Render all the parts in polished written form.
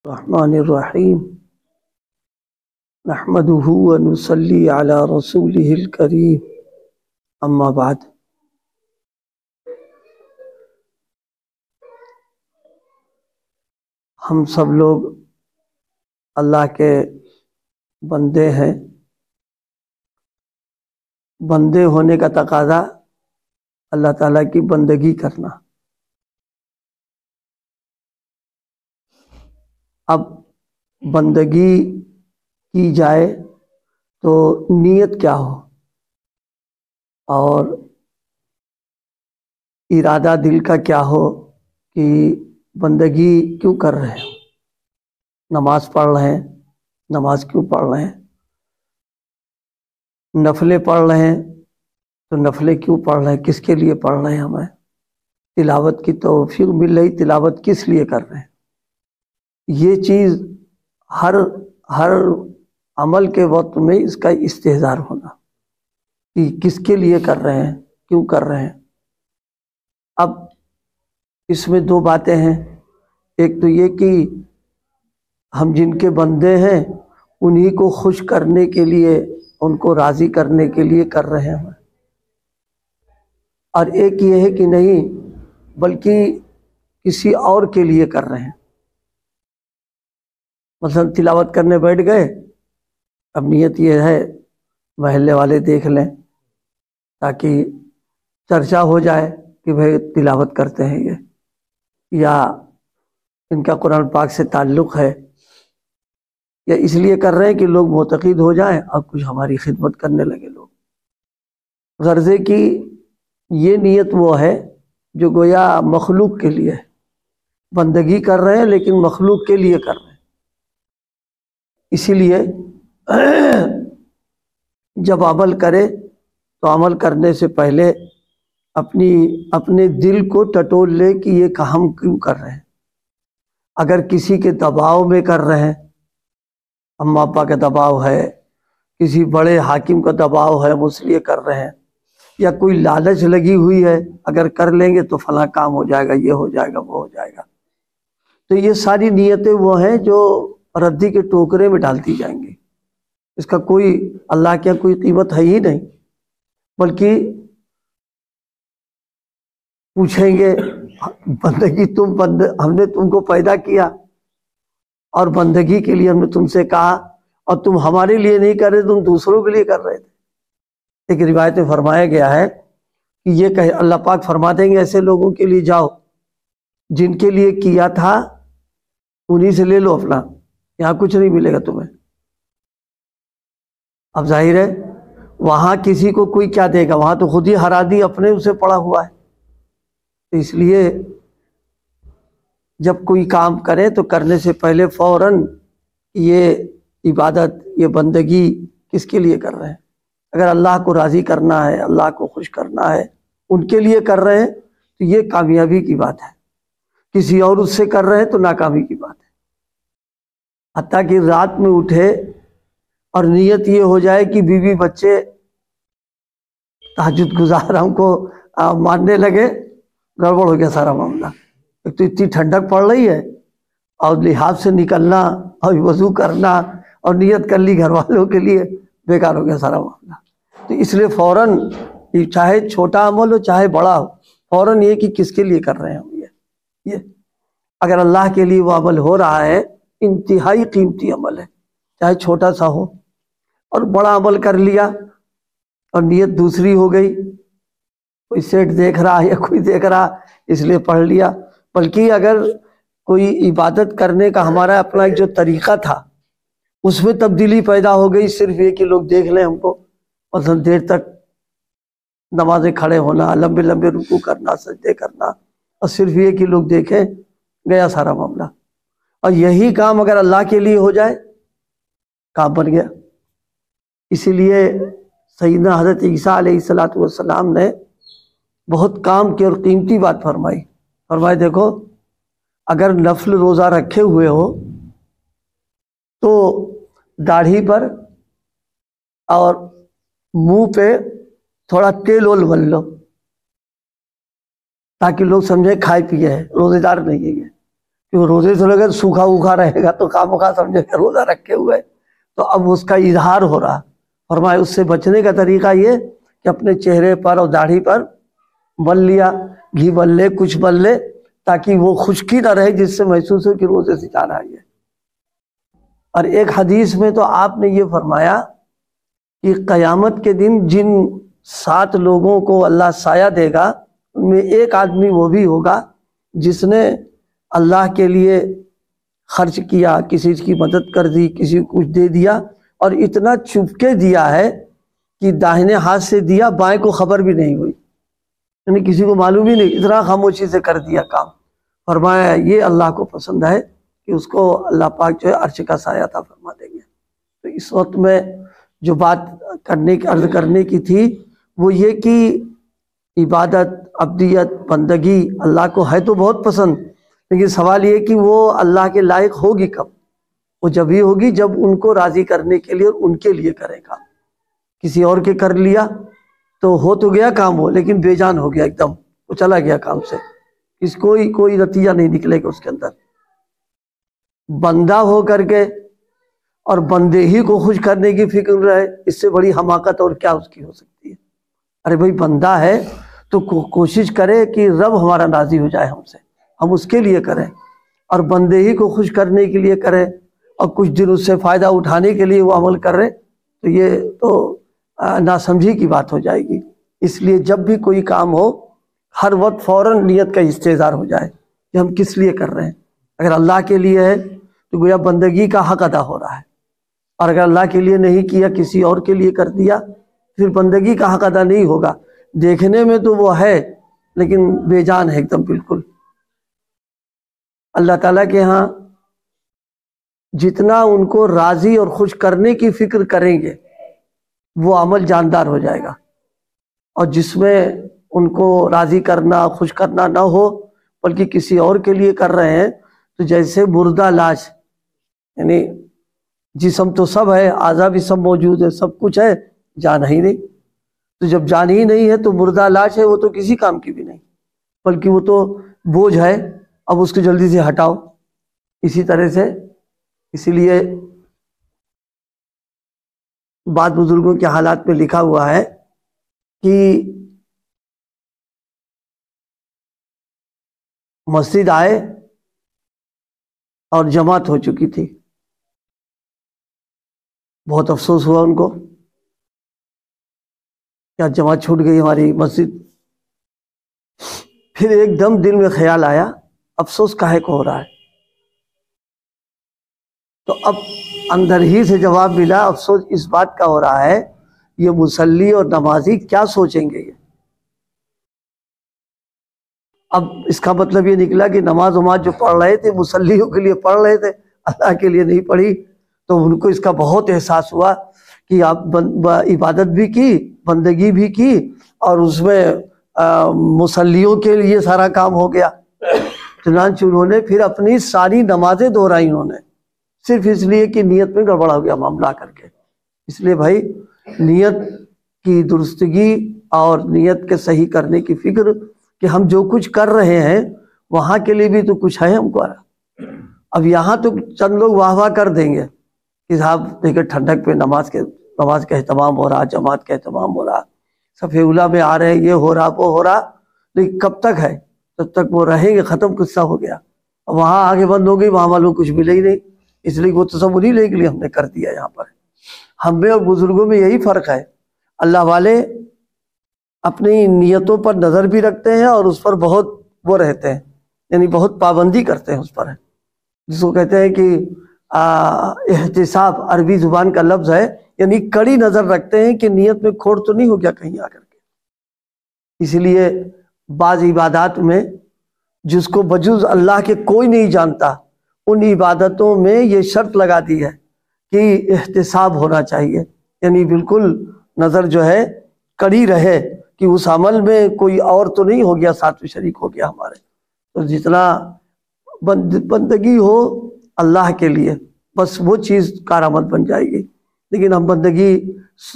الرحمن الرحیم نحمده ونصلی علی رسوله الکریم اما بعد۔ ہم سب لوگ اللہ کے بندے ہیں۔ بندے ہونے کا تقاضا اللہ تعالیٰ کی بندگی کرنا۔ اب بندگی کی جائے تو نیت کیا ہو اور ارادہ دل کا کیا ہو کہ بندگی کیوں کر رہے ہیں، نماز پڑھ رہے ہیں، نماز کیوں پڑھ رہے ہیں، نفلیں پڑھ رہے ہیں تو نفلیں کیوں پڑھ رہے ہیں، کس کے لیے پڑھ رہے ہیں، ہمیں تلاوت کی توفیق مل رہی، تلاوت کس لیے کر رہے ہیں۔ یہ چیز ہر عمل کے وقت میں اس کا استحضار ہونا کہ کس کے لیے کر رہے ہیں، کیوں کر رہے ہیں۔ اب اس میں دو باتیں ہیں، ایک تو یہ کہ ہم جن کے بندے ہیں انہی کو خوش کرنے کے لیے، ان کو راضی کرنے کے لیے کر رہے ہیں، اور ایک یہ ہے کہ نہیں بلکہ کسی اور کے لیے کر رہے ہیں۔ مثلا تلاوت کرنے بیٹھ گئے، اب نیت یہ ہے محلے والے دیکھ لیں تاکہ چرچا ہو جائے کہ بھئی تلاوت کرتے ہیں یہ، یا ان کا قرآن پاک سے تعلق ہے، یا اس لیے کر رہے ہیں کہ لوگ معتقد ہو جائیں اور کچھ ہماری خدمت کرنے لگے لوگ۔ غرضے کی یہ نیت وہ ہے جو گویا مخلوق کے لیے ہے، بندگی کر رہے ہیں لیکن مخلوق کے لیے کر رہے ہیں۔ اسی لیے جب عمل کرے تو عمل کرنے سے پہلے اپنے دل کو ٹٹول لے کہ یہ ہم کیوں کر رہے ہیں۔ اگر کسی کے دباؤ میں کر رہے ہیں، اماں ابا کا دباؤ ہے، کسی بڑے حاکم کا دباؤ ہے، اس لیے کر رہے ہیں، یا کوئی لالچ لگی ہوئی ہے اگر کر لیں گے تو فلاں کام ہو جائے گا، یہ ہو جائے گا، وہ ہو جائے گا، تو یہ ساری نیتیں وہ ہیں جو ردی کے ٹوکرے میں ڈال دی جائیں گی۔ اس کا کوئی اللہ کے کوئی قیمت ہے ہی نہیں، بلکہ پوچھیں گے بندگی ہم نے تم کو پیدا کیا اور بندگی کے لیے ہم نے تم سے کہا اور تم ہمارے لیے نہیں کر رہے، تم دوسروں کے لیے کر رہے تھے۔ ایک روایت میں فرمایا گیا ہے کہ یہ کہ اللہ پاک فرما دیں گے ایسے لوگوں کے لیے جاؤ جن کے لیے کیا تھا انہی سے لے لو اپنا، یہاں کچھ نہیں ملے گا تمہیں۔ اب ظاہر ہے وہاں کسی کو کوئی کیا دے گا، وہاں تو خود ہی ہرادی اپنے اسے پڑا ہوا ہے۔ تو اس لیے جب کوئی کام کرے تو کرنے سے پہلے فوراً یہ عبادت، یہ بندگی کس کے لیے کر رہے ہیں۔ اگر اللہ کو راضی کرنا ہے، اللہ کو خوش کرنا ہے، ان کے لیے کر رہے ہیں تو یہ کامیابی کی بات ہے۔ کسی اور اس سے کر رہے ہیں تو ناکامی کی بات ہے۔ حتیٰ کہ رات میں اٹھے اور نیت یہ ہو جائے کہ بیوی بچے تہجد گزار ہم کو ماننے لگے، گڑبڑ ہو گیا سارا معاملہ۔ ایک تو اتنی ٹھنڈک پڑ رہی ہے اور لحاظ سے نکلنا اور وضو کرنا اور نیت کر لی گھر والوں کے لیے، بیکار ہو گیا سارا معاملہ۔ تو اس لیے فوراً چاہے چھوٹا عمل ہو چاہے بڑا ہو، فوراً یہ کہ کس کے لیے کر رہے ہیں ہم یہ اگر اللہ کے لیے وہ عمل ہو رہا ہے، انتہائی قیمتی عمل ہے، چاہے چھوٹا سا ہو، اور بڑا عمل کر لیا اور نیت دوسری ہو گئی، کوئی سیٹ دیکھ رہا یا کوئی دیکھ رہا اس لیے پڑھ لیا۔ بلکہ اگر کوئی عبادت کرنے کا ہمارا اپنا ایک جو طریقہ تھا اس میں تبدیلی پیدا ہو گئی، صرف یہ کہ لوگ دیکھ لیں ہم کو، مثلا دیر تک نمازیں کھڑے ہونا، لمبے لمبے رکوع کرنا، سجدے کرنا، اور صرف یہ کہ لوگ دیکھیں، گیا سارا معاملہ۔ اور یہی کام اگر اللہ کے لیے ہو جائے، کام بن گیا۔ اسی لیے سیدنا حضرت عیسیٰ علیہ السلام نے بہت کام کی اور قیمتی بات فرمائی دیکھو اگر نفل روزہ رکھے ہوئے ہو تو داڑھی پر اور منہ پہ تھوڑا تیل مل لو تاکہ لوگ سمجھیں کھائے پیے ہے، روزے دار نہیں ہے یہ۔ کہ وہ روزے سے لگے سوکھا اوکھا رہے گا تو خواہ سمجھے کہ روزہ رکھے ہوئے، تو اب اس کا اظہار ہو رہا۔ فرمایا اس سے بچنے کا طریقہ یہ کہ اپنے چہرے پر اور داڑھی پر مل لیا، گھی مل لے، کچھ مل لے، تاکہ وہ خشکی نہ رہے جس سے محسوس ہو کہ روزے سے جانا ہے۔ اور ایک حدیث میں تو آپ نے یہ فرمایا کہ قیامت کے دن جن 7 لوگوں کو اللہ سایہ دے گا ان میں ایک آدمی وہ بھی ہوگا جس نے اللہ کے لیے خرچ کیا، کسی کی مدد کر دی، کسی کو کچھ دے دیا، اور اتنا چپکے دیا ہے کہ داہنے ہاتھ سے دیا، بائیں کو خبر بھی نہیں ہوئی، یعنی کسی کو معلوم ہی نہیں، اتنا خاموشی سے کر دیا کام۔ فرمایا یہ اللہ کو پسند ہے کہ اس کو اللہ پاک جو ہے عرش کا سایہ عطا فرما دیں گے۔ تو اس وقت میں جو بات عرض کرنے کی تھی وہ یہ کہ عبادت، عبدیت، بندگی اللہ کو ہے تو بہت پسند، لیکن سوال یہ کہ وہ اللہ کے لائق ہوگی کب؟ وہ جب ہی ہوگی جب ان کو راضی کرنے کے لیے اور ان کے لیے کرے گا۔ کسی اور کے کر لیا تو ہو تو گیا کام وہ، لیکن بے جان ہو گیا، ایک دم وہ چلا گیا کام سے، کوئی نتیجہ نہیں نکلے گا اس کے اندر۔ بندہ ہو کر کے اور بندے ہی کو خوش کرنے کی فکر رہے، اس سے بڑی حماقت اور کیا اس کی ہو سکتی ہے؟ ارے بھائی بندہ ہے تو کوشش کرے کہ رب ہمارا راضی ہو جائے ہم سے، ہم اس کے لیے کریں، اور بندے ہی کو خوش کرنے کے لیے کریں اور کچھ دن اس سے فائدہ اٹھانے کے لیے وہ عمل کر رہے، تو یہ تو ناسمجھی کی بات ہو جائے گی۔ اس لیے جب بھی کوئی کام ہو ہر وقت فوراً نیت کا استحضار ہو جائے کہ ہم کس لیے کر رہے ہیں۔ اگر اللہ کے لیے ہے تو گویا بندگی کا حق ادا ہو رہا ہے، اور اگر اللہ کے لیے نہیں کیا، کسی اور کے لیے کر دیا، پھر بندگی کا حق ادا نہیں ہوگا۔ دیکھنے میں تو وہ ہے لیکن بے جان ہے ایک دم بالکل۔ اللہ تعالیٰ کے ہاں جتنا ان کو راضی اور خوش کرنے کی فکر کریں گے وہ عمل جاندار ہو جائے گا، اور جس میں ان کو راضی کرنا، خوش کرنا نہ ہو بلکہ کسی اور کے لیے کر رہے ہیں، تو جیسے مردہ لاش، یعنی جسم تو سب ہے، اعضاء بھی سب موجود ہے، سب کچھ ہے، جان ہی نہیں۔ تو جب جان ہی نہیں ہے تو مردہ لاش ہے، وہ تو کسی کام کی بھی نہیں، بلکہ وہ تو بوجھ ہے، اب اس کو جلدی سے ہٹاؤ۔ اسی طرح سے اسی لیے بعض بزرگوں کے حالات میں لکھا ہوا ہے کہ مسجد آئے اور جماعت ہو چکی تھی، بہت افسوس ہوا ان کو، کیا جماعت چھوٹ گئی ہماری مسجد۔ پھر ایک دم دل میں خیال آیا افسوس کاہے کو ہو رہا ہے، تو اب اندر ہی سے جواب ملا افسوس اس بات کا ہو رہا ہے یہ مصلی اور نمازی کیا سوچیں گے۔ اب اس کا مطلب یہ نکلا کہ نماز جو پڑھ رہے تھے مصلیوں کے لیے پڑھ رہے تھے، اللہ کے لیے نہیں پڑھی، تو ان کو اس کا بہت احساس ہوا کہ آپ عبادت بھی کی، بندگی بھی کی، اور اس میں مصلیوں کے لیے سارا کام ہو گیا۔ چنانچہ انہوں نے پھر اپنی ساری نمازیں دہرائی، انہوں نے صرف اس لیے کہ نیت میں گڑبڑ ہو گیا معاملہ کر کے۔ اس لیے بھائی نیت کی درستگی اور نیت کے صحیح کرنے کی فکر کہ ہم جو کچھ کر رہے ہیں وہاں کے لیے بھی تو کچھ ہے ہم کو۔ اب یہاں تو چند لوگ واہ واہ کر دیں گے کہ صاحب دیکھیں ٹھنڈک پہ نماز کا اہتمام ہو رہا، جماعت کا اہتمام ہو رہا، صف اولیٰ میں آ رہے ہیں، یہ ہو رہا وہ ہو رہا، لیکن کب تک ہے؟ جب تک وہ رہیں گے ختم قصہ ہو گیا، وہاں آگے بند ہو گئی، وہاں والوں کو کچھ ملے ہی نہیں، اس لیے وہ تصور ہی لے کے لیے ہم نے کر دیا۔ یہاں پر ہم میں اور بزرگوں میں یہی فرق ہے، اللہ والے اپنی نیتوں پر نظر بھی رکھتے ہیں اور اس پر بہت وہ رہتے ہیں، یعنی بہت پابندی کرتے ہیں اس پر، جس کو کہتے ہیں کہ احتساب، عربی زبان کا لفظ ہے، یعنی کڑی نظر رکھتے ہیں کہ نیت میں کھوٹ تو نہیں ہو گیا کہیں آ کر کے۔ اسی لیے بعض عبادات میں جس کو بجز اللہ کے کوئی نہیں جانتا، ان عبادتوں میں یہ شرط لگا دی ہے کہ احتساب ہونا چاہیے، یعنی بالکل نظر جو ہے کڑی رہے کہ اس عمل میں کوئی اور تو نہیں ہو گیا، ساتھ میں شریک ہو گیا ہمارے۔ تو جتنا بندگی ہو اللہ کے لیے بس وہ چیز کارآمد بن جائے گی، لیکن ہم بندگی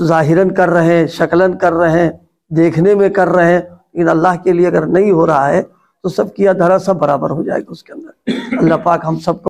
ظاہراً کر رہے ہیں، شکلاً کر رہے ہیں، دیکھنے میں کر رہے ہیں، لیکن اللہ کے لیے اگر نہیں ہو رہا ہے تو سب کیا دھرا سب برابر ہو جائے گا اس کے اندر۔ اللہ پاک ہم سب کو